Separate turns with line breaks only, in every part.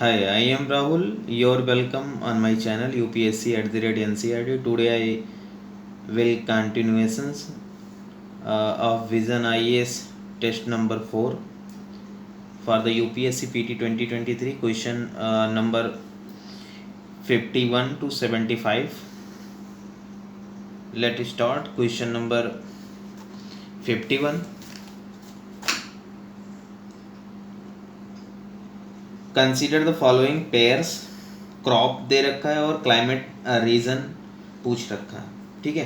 Hi, I am Rahul. You're welcome on my channel UPSC at the rate NCRT. Today I will continuations of Vision IAS test number 4 for the UPSC PT 2023 question number 51 to 75. Let's start question number 51. Consider the following pairs, crop दे रखा है और climate reason पूछ रखा है. ठीक है,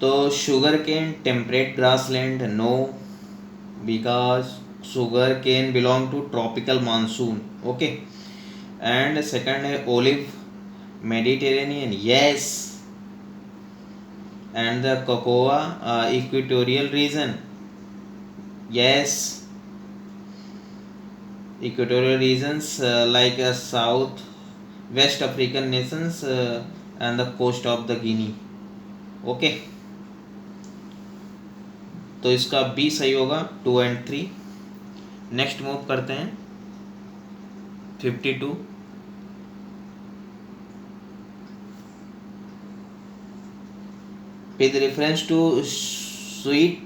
तो sugar cane temperate grassland, no, because sugar cane belong to tropical monsoon. Okay, and second है olive Mediterranean, yes. And the cocoa equatorial region, yes. Equatorial regions like South West African nations and the coast of the Guinea. Okay, तो इसका B सही होगा 2 and 3. Next move करते हैं 52. With reference to sweet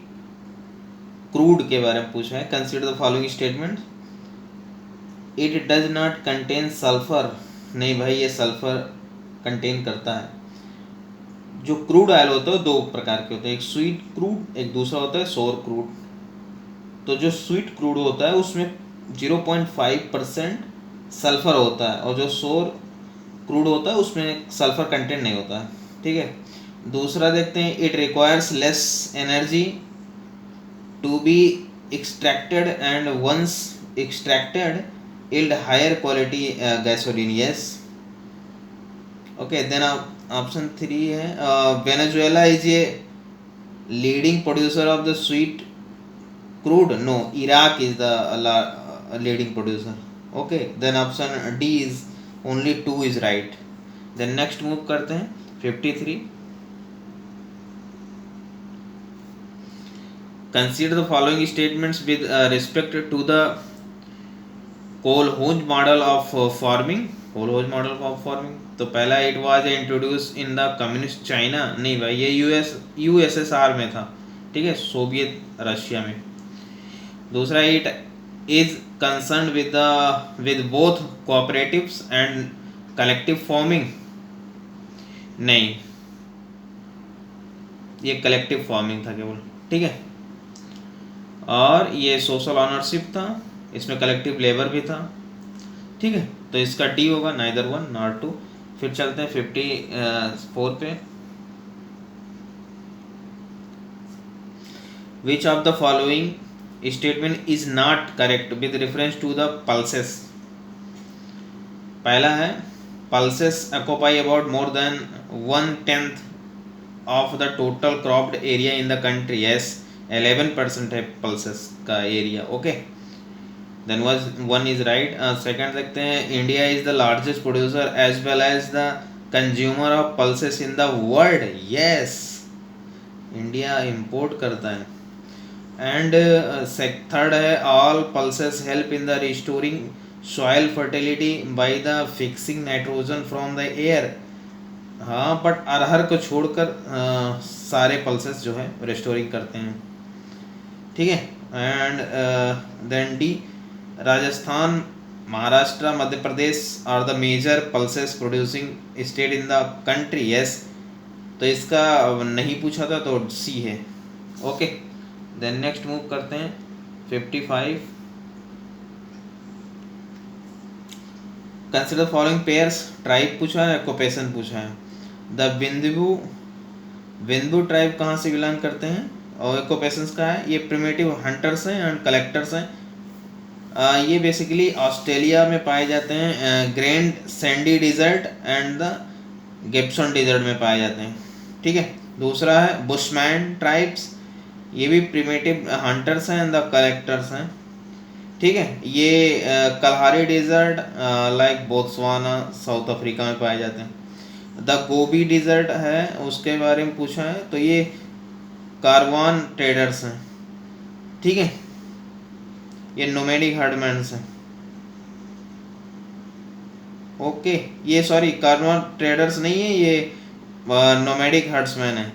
crude के बारे में पूछा है. Consider the following statement. It does not contain sulphur, नहीं भाई ये सल्फर कंटेन करता है. जो क्रूड ऑयल होता है दो प्रकार के होते हैं, एक स्वीट क्रूड, एक दूसरा होता है सोर क्रूड. तो जो स्वीट क्रूड होता है उसमें 0.5% सल्फर होता है और जो सोर क्रूड होता है उसमें सल्फर कंटेंट नहीं होता है. ठीक है, दूसरा देखते हैं. It requires less energy to be extracted and once extracted yield higher quality gasoline, yes. Okay, then option 3 है Venezuela is a leading producer of the sweet crude, no, Iraq is the leading producer. Okay, then option D is only 2 is right. then next move करते हैं 53. consider the following statements with respect to the kolkhoz model of farming. Kolkhoz model of farming, तो पहला it was introduce in the communist China, नहीं भाई ये USSR में था. ठीक है, सोवियत रशिया में. दूसरा it is concern with both cooperatives and collective farming, नहीं ये कलेक्टिव फार्मिंग था केवल. ठीक है, और ये सोशल ऑनरशिप था, इसमें कलेक्टिव लेबर भी था. ठीक है, तो इसका डी होगा, नाइदर 1 नॉट 2. फिर चलते हैं 54 पे. Which of the following statement is not correct with reference to the pulses. पहला है pulses occupy about more than 1/10 of the total cropped area in the country, yes. 11% है पल्सेस का area. Okay, then one is right. Second देखते हैं. India is the largest producer as well as the consumer of pulses in the world, yes. India import करता है. And third है all pulses help in the restoring soil fertility by the fixing nitrogen from the air. हाँ, but अरहर को छोड़कर सारे pulses जो है restoring करते हैं. ठीक है, and then the Rajasthan, Maharashtra, Madhya Pradesh are the major pulses producing state in the country, yes. तो इसका नहीं पूछा था तो सी है. ओके, देन नेक्स्ट मूव करते हैं 55. कंसिडर फॉलोइंग पेयर्स, ट्राइब पूछा है, ऑक्यूपेशन पूछा है. द विंदबू ट्राइब कहाँ से बिलोंग करते हैं और ऑक्यूपेशंस का है, ये प्रिमिटिव हंटर्स हैं एंड कलेक्टर्स हैं. ये बेसिकली ऑस्ट्रेलिया में पाए जाते हैं. Grand Sandy Desert and the Gibson Desert में पाए जाते हैं. ठीक है, दूसरा है बुशमैन ट्राइब्स, ये भी प्रिमिटिव हंटर्स हैं एंड द कलेक्टर्स हैं. ठीक है, ये Kalahari desert like Botswana, South Africa में पाए जाते हैं. द गोबी डिजर्ट है, उसके बारे में पूछा है, तो ये कारवान ट्रेडर्स हैं. ठीक है, ये नोमैडिक हर्डमैन्स हैं. ओके, ये सॉरी कार्बन ट्रेडर्स नहीं है, ये नोमैडिक हर्ट्समैन है।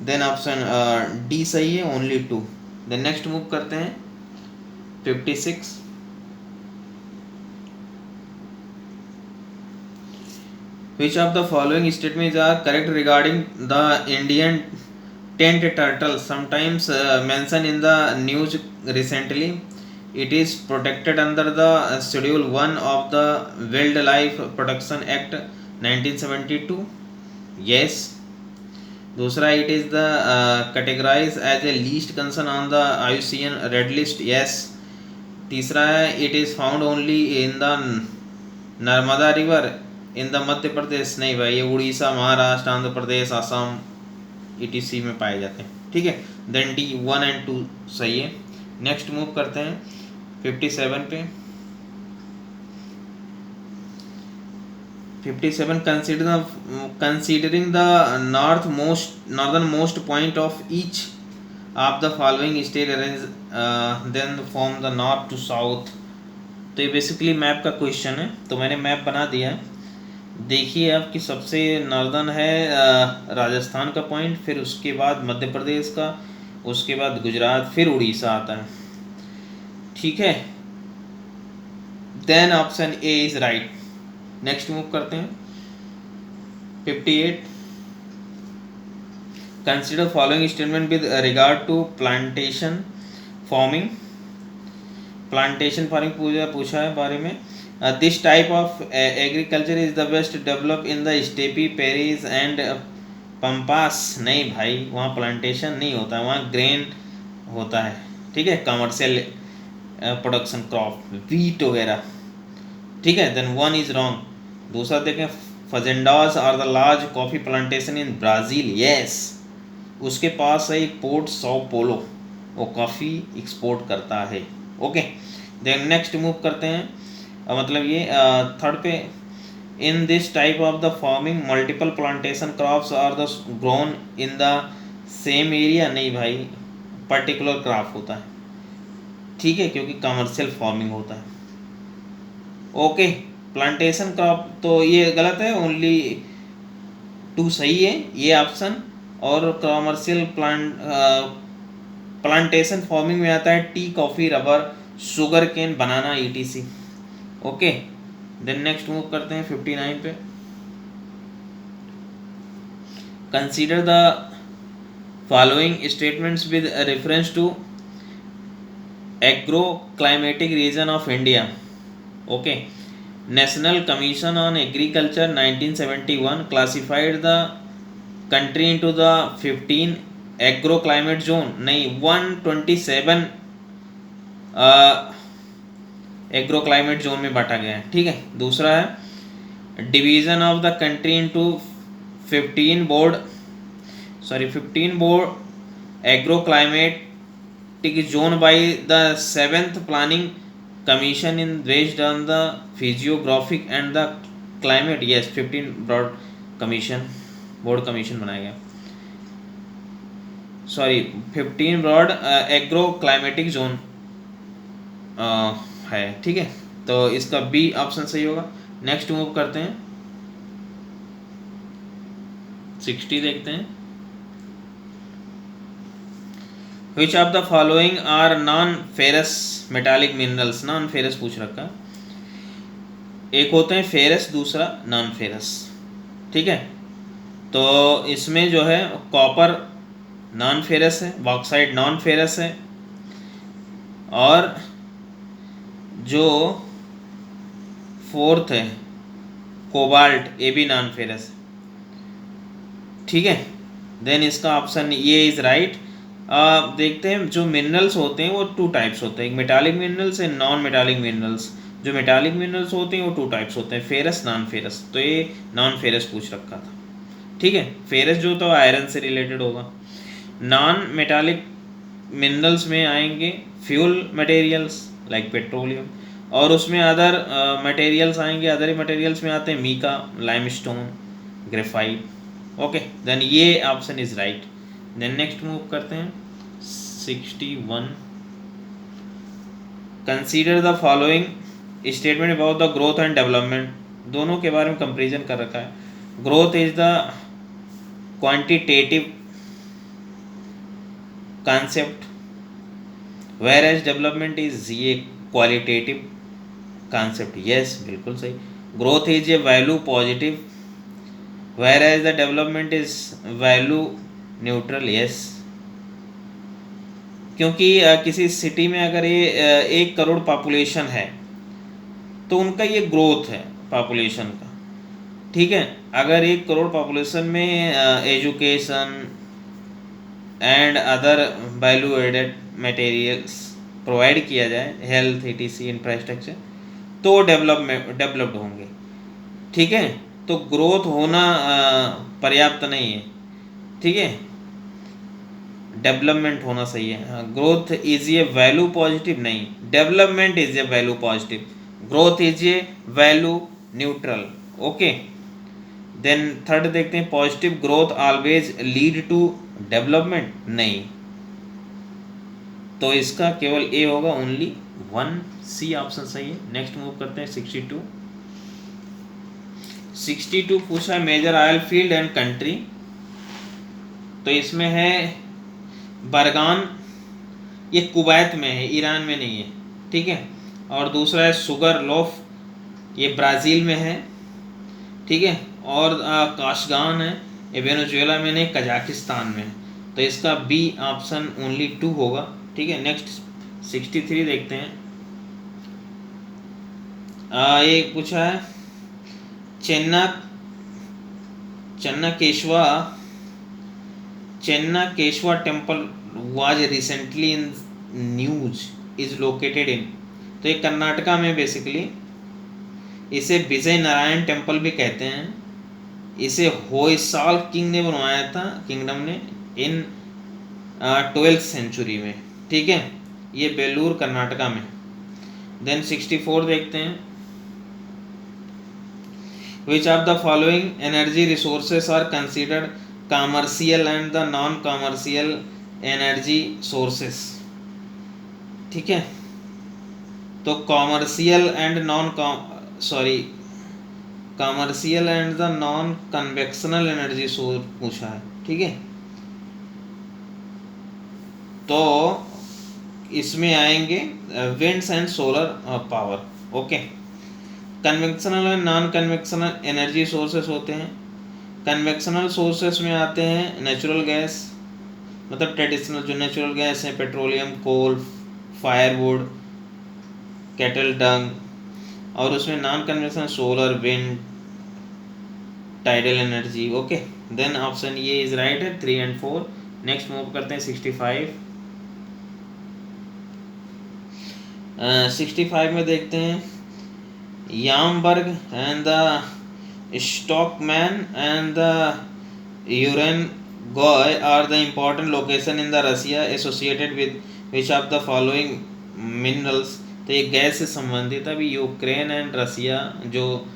देन ऑप्शन डी सही है, ओनली 2। देन नेक्स्ट मूव करते हैं 56। Which of the following statements are correct regarding the Indian tent turtle sometimes mentioned in the news recently? It is protected under the Schedule 1 of the Wildlife Protection Act 1972. Yes. दूसरा, it is the categorized as a least concern on the IUCN Red List. Yes. तीसरा है, it is found only in the Narmada river in the Madhya Pradesh. नहीं भाई, ये Orissa, Maharashtra, Andhra Pradesh, Assam ETC में पाए जाते हैं। ठीक है, देन डी 1 एंड 2 सही है। नेक्स्ट मूव करते हैं 57 पे। 57, considering the northern most point of each of the following state arrange then from the north to south. तो ये बेसिकली मैप का क्वेश्चन है, तो मैंने मैप बना दिया है। देखिए आपकी सबसे नॉर्दर्न है राजस्थान का पॉइंट, फिर उसके बाद मध्य प्रदेश का, उसके बाद गुजरात, फिर उड़ीसा आता है। ठीक है, then option A is right. Next move करते हैं 58। Consider following statement with regard to plantation farming. Plantation farming पूछा है बारे में। This type of agriculture is the best develop in the steppe prairies and pampas. नहीं भाई, वहाँ plantation नहीं होता है, वहाँ ग्रेन होता है। ठीक है, कमर्शियल प्रोडक्शन क्रॉप, वीट वगैरह। ठीक है, देन 1 इज रॉन्ग। दूसरा देखें, fazendas are the large coffee plantation in Brazil. Yes, उसके पास है एक पोर्ट सौ पोलो, वो कॉफ़ी एक्सपोर्ट करता है। ओके, देन नेक्स्ट मूव करते हैं, मतलब ये थर्ड पे। In this type of the farming multiple plantation crops are the grown in the same area. नहीं भाई, पर्टिकुलर क्रॉप होता है। ठीक है, क्योंकि कमर्शियल फार्मिंग होता है। ओके, प्लांटेशन क्रॉप तो ये गलत है, ओनली 2 सही है ये ऑप्शन। और कमर्शियल प्लांटेशन फार्मिंग में आता है tea, coffee, rubber, sugar cane, banana, ETC। Okay, then next move करते हैं 59 पे। Consider the following statements with reference to agro climatic region of India. Okay, national commission on agriculture 1971 classified the country into the 15 agro climate zone. नहीं, 127 agro climate zone में बांटा गया है। ठीक है, दूसरा है division of the country into 15 board agro climatic zone by the 7th planning commission in based on the physiographic and the climate. Yes, 15 board commission बनाया गया। Sorry, 15 broad agro climatic zone है। ठीक है, तो इसका बी ऑप्शन सही होगा। Next move करते हैं 60 देखते हैं। Which of the following are non ferrous metallic minerals. Non ferrous पूछ रखा है, एक होते हैं फेरस, दूसरा नॉन फेरस। ठीक है, तो इसमें जो है कॉपर नॉन फेरस है, बॉक्साइट नॉन फेरस है, और जो फोर्थ है कोबाल्ट, ये भी नॉन फेरस। ठीक है, देन इसका ऑप्शन ये इज राइट। देखते हैं, जो मिनरल्स होते हैं वो 2 टाइप्स होते हैं, एक मेटालिक मिनरल्स है, नॉन मेटालिक मिनरल्स। जो मेटालिक मिनरल्स होते हैं वो 2 टाइप्स होते हैं, फेरस, नॉन फेरस। तो ये नॉन फेरस पूछ रखा था। ठीक है, फेरस जो तो आयरन से रिलेटेड होगा। नॉन मेटालिक मिनरल्स में आएंगे फ्यूल मटेरियल्स लाइक पेट्रोलियम, और उसमें अदर मटेरियल्स आएंगे। अदर मटेरियल्स में आते हैं mica, limestone, graphite. Okay, then ये option is right. Then next move करते हैं 61। Consider the following statement about the growth and development. दोनों के बारे में कंपेरिजन कर रखा है। Growth is the quantitative concept whereas development is ये qualitative concept। yes बिल्कुल सही। growth is a value positive whereas the development is value neutral। yes क्योंकि किसी सिटी में अगर ये 1 करोड़ पॉपुलेशन है तो उनका ये ग्रोथ है पॉपुलेशन का, ठीक है। अगर 1 करोड़ पॉपुलेशन में education and other value added materials provide किया जाए, हेल्थ ईटीसी इंफ्रास्ट्रक्चर, तो डेवलप्ड होंगे, ठीक है। तो ग्रोथ होना पर्याप्त नहीं है, ठीक है, डेवलपमेंट होना सही है। Growth is a value positive नहीं, development is a value positive, growth is a value neutral. Okay, then third देखते हैं, positive growth always lead to development नहीं, तो इसका केवल ए होगा, ओनली 1 सी ऑप्शन सही है। नेक्स्ट मूव करते हैं 62 पूछा है major oil field and country, तो इसमें है बरगान, ये कुवैत में है, ईरान में नहीं है, ठीक है। और दूसरा है सुगर लोफ, ये ब्राज़ील में है, ठीक है। और काशगान है, ये वेनेजुएला में नहीं, कजाकिस्तान में है, तो इसका बी ऑप्शन ओनली 2 होगा, ठीक है। नेक्स्ट 63 देखते हैं। ये पूछा है Chennakeshava temple was recently in news is located in, तो ये कर्नाटका में बेसिकली, इसे विजय नारायण टेम्पल भी कहते हैं। इसे होयसाल किंग ने बनवाया था, किंगडम ने, इन 12th सेंचुरी में, ठीक है। ये बेलूर कर्नाटका में। देन 64 देखते हैं, which of the following energy resources are considered commercial and the non commercial energy sources, ठीक है। तो commercial and the non conventional energy source पूछा है, ठीक है। तो इसमें आएंगे winds and solar power. Okay, conventional and non conventional energy sources होते हैं। कन्वेक्शनल सोर्सेस में आते हैं नेचुरल गैस, मतलब ट्रेडिशनल जो नेचुरल गैस है, petroleum, coal, firewood, cattle dung. और उसमें non convectional solar, wind, tidal energy. Okay, then option ये इज राइट है, 3 and 4। नेक्स्ट मूव करते हैं 65। 65 में देखते हैं, Yamburg and the Stockman and the Urengoy are the important location in the Russia associated with which of the following minerals, तो ये gas से संबंधित। अभी यूक्रेन एंड रसिया जो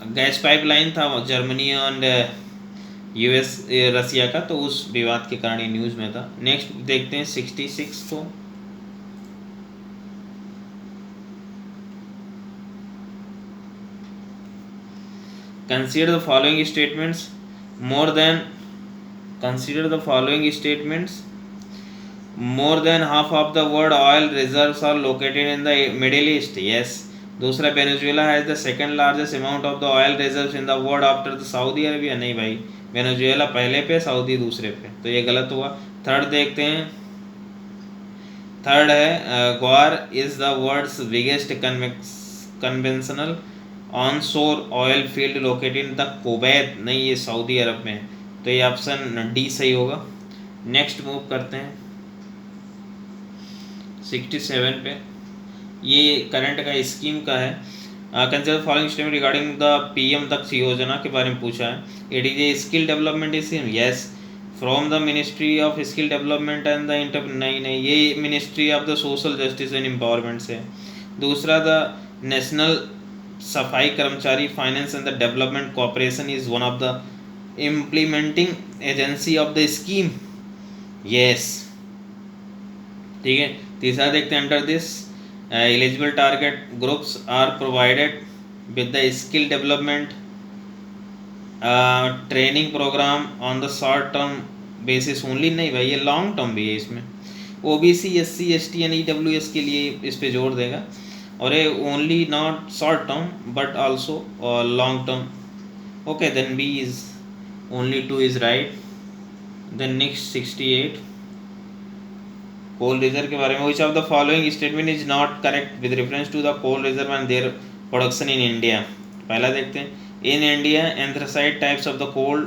गैस पाइपलाइन था जर्मनी एंड यूएस रसिया का, तो उस विवाद के कारण ये न्यूज़ में था। नेक्स्ट देखते हैं 66 को। Consider the following statements. More than half of the world oil reserves are located in the Middle East. Yes. दूसरा, Venezuela has the second largest amount of the oil reserves in the world after the Saudi Arabia। नहीं भाई, Venezuela पहले पे, Saudi दूसरे पे, तो ये गलत हुआ। थर्ड देखते हैं, थर्ड है Ghawar is the world's biggest conventional onshore oil field located in the Kuwait. नहीं, ये सऊदी अरब में है, तो ये ऑप्शन डी सही होगा। नेक्स्ट मूव करते हैं 67 पे, ये करंट का स्कीम का है। Consider following statement regarding the PM Daksh योजना के बारे में पूछा है। It is a skill development scheme. Yes, from the ministry of skill development and the नहीं, ये ministry of the social justice and empowerment से। दूसरा, the national Safai Karmachari finance and the development corporation is one of the implementing agency of the scheme. Yes, ठीक है। तीसरा देखते हैं, under this eligible target groups are provided with the skill development training programme on the short term basis only, नहीं भाई ये long term भी है इसमें। OBC SC ST and EWS के लिए इस पे जोर देगा, और ये only not short term but also long term. Okay then B is only 2 is right. Then next 68 coal reserve के बारे में, which of the following statement is not correct with reference to the coal reserve and their production in India. पहला देखते हैं, in India anthracite types of the coal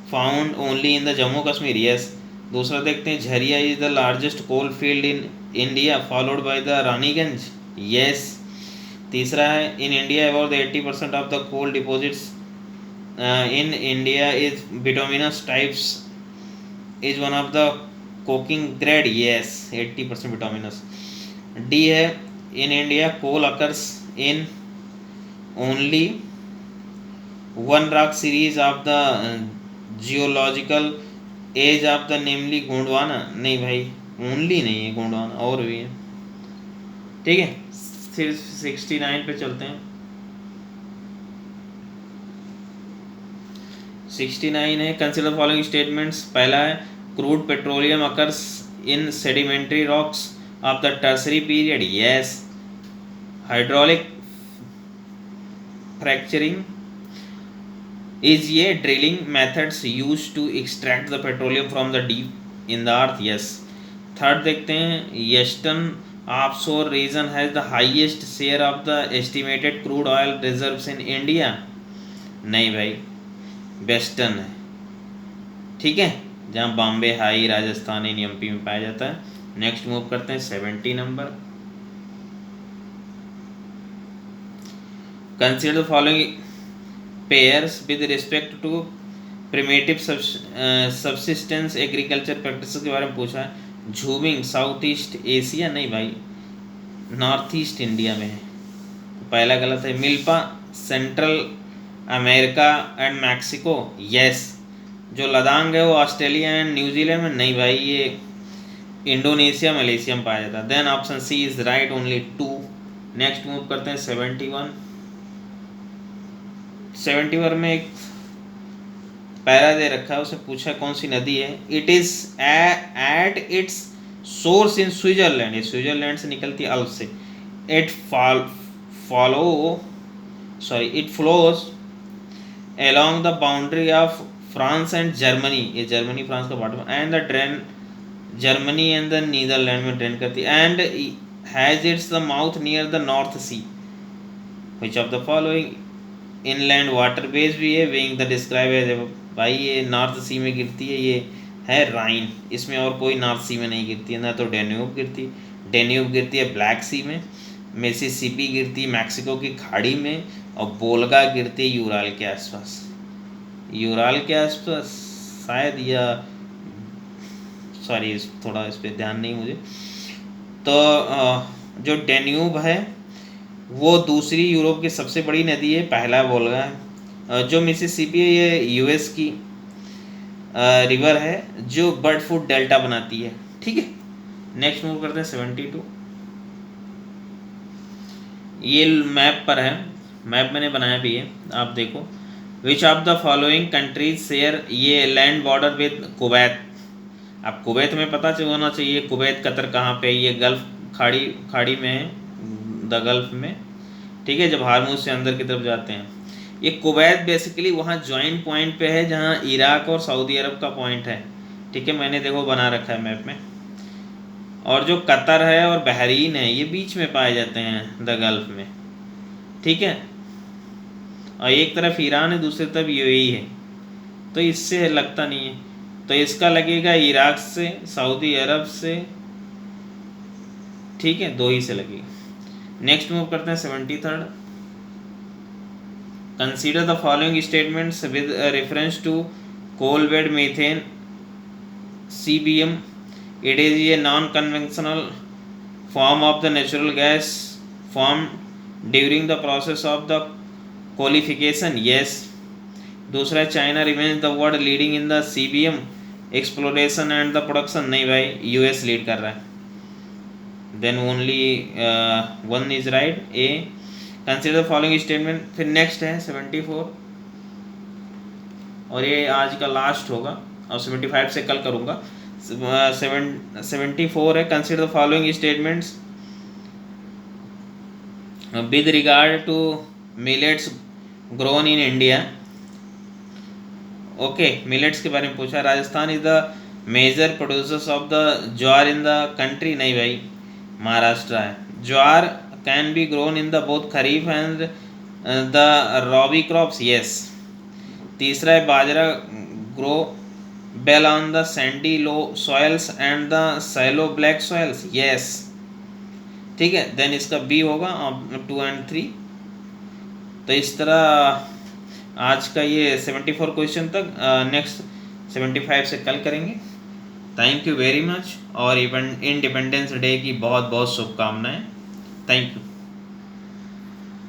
found only in the Jammu Kashmir, yes. दूसरा देखते हैं, Jharia is the largest coal field in India followed by the Raniganj, yes. तीसरा है, in India about 80% of the coal deposits in India is bituminous types is one of the coking grade, yes 80% bituminous. D है, in India coal occurs in only one rock series of the geological age of the namely Gondwana, नहीं भाई only नहीं है गोंडवाना, और भी है, ठीक है। फिर 69 पे चलते हैं। 69 है, कंसिडर फॉलोइंग स्टेटमेंट्स। पहला है, crude petroleum occurs in sedimentary rocks of the tertiary period, yes. Hydraulic fracturing is a drilling methods used to extract the petroleum from the deep in the earth, yes. Third देखते हैं, eastern offshore region has the highest share of the estimated crude oil reserves in India, नहीं भाई western है, ठीक है, जहाँ Bombay High Rajasthan इन MP में पाया जाता है। नेक्स्ट मूव करते हैं 70 नंबर। Consider the following pairs with respect to primitive subsistence agriculture practice के बारे में पूछा है। झूमिंग साउथ ईस्ट एशिया, नहीं भाई नॉर्थ ईस्ट इंडिया में है, पहला गलत है। Milpa central America and Mexico, yes. जो लदांग है वो ऑस्ट्रेलिया एंड न्यूजीलैंड में, नहीं भाई ये इंडोनेशिया मलेशिया में पाया जाता है। Then option C is right, only 2। Next move करते हैं 71 में एक पैरा दे रखा है, उसे पूछा कौन सी नदी है। It is at its source in Switzerland, ये स्विट्जरलैंड से निकलती है अल्प से। It it flows along the boundary of France and Germany, ये जर्मनी फ्रांस का पार्ट है, and the drain Germany and the Netherland में ड्रेन करती है, and has its the mouth near the north sea. Which of the following inland water base भी है, being the describe as, भाई ये north सी में गिरती है, ये है राइन, इसमें और कोई नॉर्थ सी में नहीं गिरती है, ना तो डेन्यूब गिरती है ब्लैक सी में, मिसिसिपी गिरती है मैक्सिको की खाड़ी में, और बोल्गा गिरती है यूराल के आसपास, शायद, या सॉरी थोड़ा इस पर ध्यान नहीं मुझे। तो जो डेन्यूब है वो दूसरी यूरोप की सबसे बड़ी नदी है, पहला बोल्गा है। जो मिसिसिपी है ये US की रिवर है जो बर्ड फूड डेल्टा बनाती है, ठीक है। नेक्स्ट मूव करते हैं 72। ये मैप पर है, मैप मैंने बनाया भी है, आप देखो। विच of the following countries share, ये लैंड बॉर्डर विद कुवैत। अब कुवैत में पता होना चाहिए कुवैत कतर कहाँ पे, ये गल्फ खाड़ी में है, द गल्फ में, ठीक है, जब हारमूज से अंदर की तरफ जाते हैं। ये कुवैत बेसिकली वहाँ जॉइंट पॉइंट पे है जहाँ इराक और सऊदी अरब का पॉइंट है, ठीक है, मैंने देखो बना रखा है मैप में। और जो कतर है और बहरीन है ये बीच में पाए जाते हैं द गल्फ में, ठीक है, और एक तरफ ईरान है दूसरी तरफ UAE है, तो इससे लगता नहीं है, तो इसका लगेगा इराक से, सऊदी अरब से, ठीक है, 2 ही से लगेगा। नेक्स्ट मूव करते हैं 73rd। Consider the following statements with reference to coal bed methane CBM। It is a non conventional form of the natural gas form during the process of the qualification, yes. दूसरा, China remains the world leading in the CBM exploration and the production, नहीं भाई US lead कर रहा है। Then only 1 is right, A। Consider the following statement. फिर next है 74, और ये आज का लास्ट होगा, और 75 से कल करूँगा। 74 है, consider the following statements with regard to millets grown in India। ओके, मिलेट्स के बारे में पूछा। Rajasthan is the major producers of the jowar in the country. नहीं भाई, महाराष्ट्र है। Jowar can be grown in the both kharif and the rabi crops. Yes. तीसरा है bajra grow well on the sandy low soils and the shallow black soils. Yes, ठीक है। Then इसका B होगा 2 and 3। तो इस तरह आज का ये 74 क्वेश्चन तक, नेक्स्ट 75 से कल करेंगे। थैंक यू वेरी मच, और इंडिपेंडेंस डे की बहुत बहुत शुभकामनाएं। Thank you.